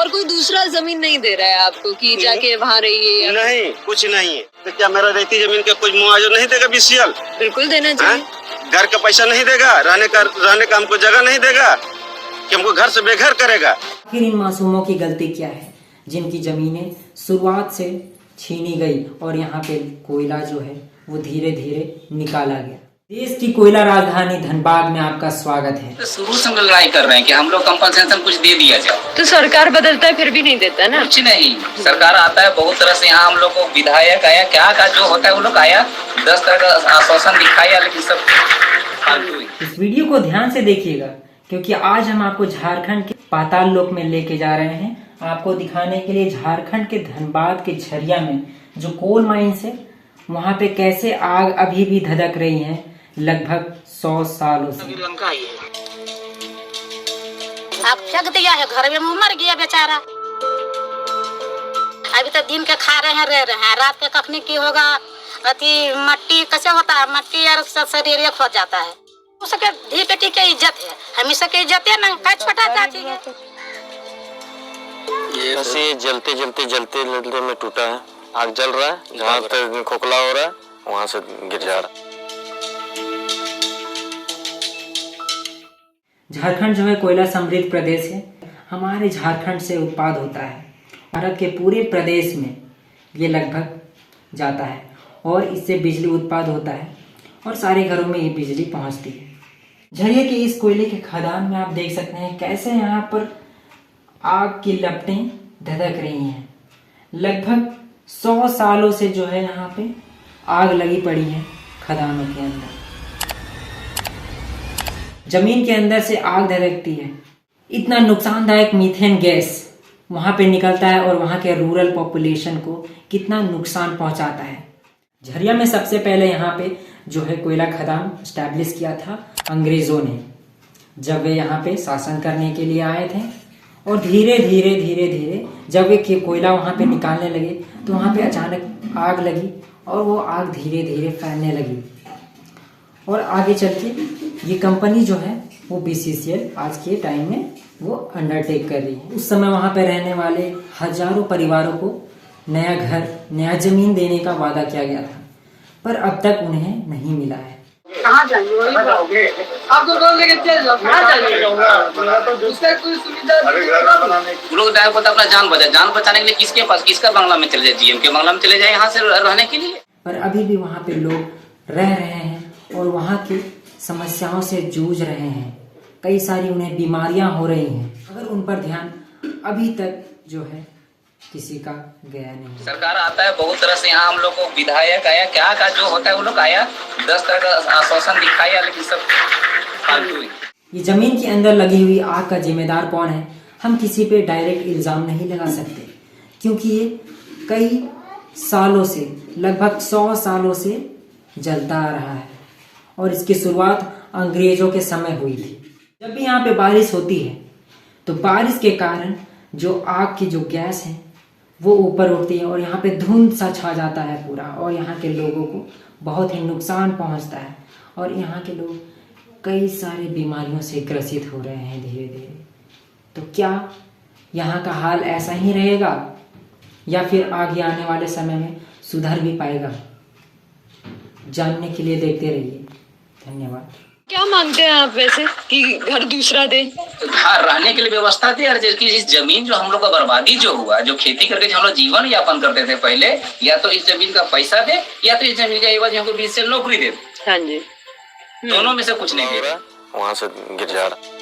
और कोई दूसरा जमीन नहीं दे रहा है आपको कि जाके वहाँ रहिए? नहीं, कुछ नहीं है। तो क्या मेरा रहती जमीन का कुछ मुआवजा नहीं देगा बीसीएल? बिल्कुल देना चाहिए। घर का पैसा नहीं देगा, रहने का हमको जगह नहीं देगा कि हमको घर से बेघर करेगा। आखिर इन मासूमों की गलती क्या है जिनकी जमीनें शुरुआत से छीनी गई और यहाँ पे कोयला जो है वो धीरे धीरे निकाला गया। देश की कोयला राजधानी धनबाद में आपका स्वागत है। तो शुरू से हम लोग लड़ाई कर रहे हैं कि हम लोग कंपनसेशन कुछ दे दिया जाए। तो सरकार बदलता है फिर भी नहीं देता ना? कुछ नहीं, सरकार आता है बहुत तरह से। यहाँ हम लोग को विधायक आया, क्या का जो होता है वो लोग आया, 10 तरह का आश्वासन दिखाया, लेकिन सब फालतू ही। इस वीडियो को ध्यान से देखिएगा क्योंकि आज हम आपको झारखंड के पाताल लोक में लेके जा रहे हैं, आपको दिखाने के लिए झारखंड के धनबाद के झरिया में जो कोल माइंस है वहाँ पे कैसे आग अभी भी धधक रही है लगभग 100 सालों से। आप फेंक दिया है, घर में मर गया बेचारा। अभी तो दिन के खा रहे हैं, रह रहे हैं, रात के कखनी की होगा। अति मट्टी कैसे होता है, मट्टी और शरीर एक हो जाता है। उसके धी बेटी की इज्जत है, हमेशा की इज्जत है ना, काय छोटा जाती है। ये ऐसे जलते जलते में टूटा है, आग जल रहा है, जहाँ तक खोखला हो रहा है वहाँ से गिर जा रहा है। झारखंड जो है कोयला समृद्ध प्रदेश है। हमारे झारखंड से उत्पाद होता है, भारत के पूरे प्रदेश में ये लगभग जाता है और इससे बिजली उत्पाद होता है और सारे घरों में ये बिजली पहुंचती है। झरिया के इस कोयले के खदान में आप देख सकते हैं कैसे यहाँ पर आग की लपटें धधक रही हैं। लगभग 100 सालों से जो है यहाँ पे आग लगी पड़ी है खदानों के अंदर। जमीन के अंदर से आग धधकती है। इतना नुकसानदायक मीथेन गैस वहाँ पे निकलता है और वहाँ के रूरल पॉपुलेशन को कितना नुकसान पहुँचाता है। झरिया में सबसे पहले यहाँ पे जो है कोयला खदान स्टैब्लिश किया था अंग्रेज़ों ने, जब वे यहाँ पे शासन करने के लिए आए थे। और धीरे धीरे जब वे कोयला वहाँ पे निकालने लगे तो वहाँ पे अचानक आग लगी और वो आग धीरे धीरे फैलने लगी। और आगे चल के ये कंपनी जो है वो बीसीसीएल आज के टाइम में वो अंडरटेक कर रही है। उस समय वहाँ पे रहने वाले हजारों परिवारों को नया घर, नया जमीन देने का वादा किया गया था, पर अब तक उन्हें नहीं मिला है। कहाँ जाएंगे? आप तो रोड लेके चल जाओ, कहाँ जाएंगे? उसका कोई सुविधा लोग ड्राइवर को अपना जान बचाने के लिए किसके पास, किसका बंगला में चले जाए, जीएम के बंगला में चले जाए यहाँ से रहने के लिए। पर अभी भी वहाँ पे लोग रह रहे हैं और वहाँ की समस्याओं से जूझ रहे हैं। कई सारी उन्हें बीमारियां हो रही हैं, अगर उन पर ध्यान अभी तक जो है किसी का गया नहीं। सरकार आता है बहुत तरह से। यहाँ हम लोग को विधायक आया, क्या का जो होता है वो लोग आया, 10 तरह का आश्वासन दिखाया, लेकिन सब फालतू ही। ये जमीन के अंदर लगी हुई आग का जिम्मेदार कौन है, हम किसी पे डायरेक्ट इल्जाम नहीं लगा सकते क्योंकि ये कई सालों से, लगभग 100 सालों से जलता आ रहा है और इसकी शुरुआत अंग्रेजों के समय हुई थी। जब भी यहाँ पे बारिश होती है तो बारिश के कारण जो आग की जो गैस है वो ऊपर उठती है और यहाँ पे धुंध सा छा जाता है पूरा, और यहाँ के लोगों को बहुत ही नुकसान पहुँचता है और यहाँ के लोग कई सारे बीमारियों से ग्रसित हो रहे हैं धीरे धीरे। तो क्या यहाँ का हाल ऐसा ही रहेगा या फिर आगे आने वाले समय में सुधर भी पाएगा? जानने के लिए देखते रहिए। धन्यवाद। क्या मांगते हैं आप वैसे कि घर दूसरा दे? तो घर रहने के लिए व्यवस्था दे, और जबकि इस जमीन जो हम लोग का बर्बादी जो हुआ, जो खेती करके जो हम लोग जीवन यापन करते थे पहले, या तो इस जमीन का पैसा दे या तो इस जमीन का एवज हमको 20 से नौकरी दे। हाँ जी, दोनों में से कुछ नहीं दे रहा, वहाँ से गिर जा रहा।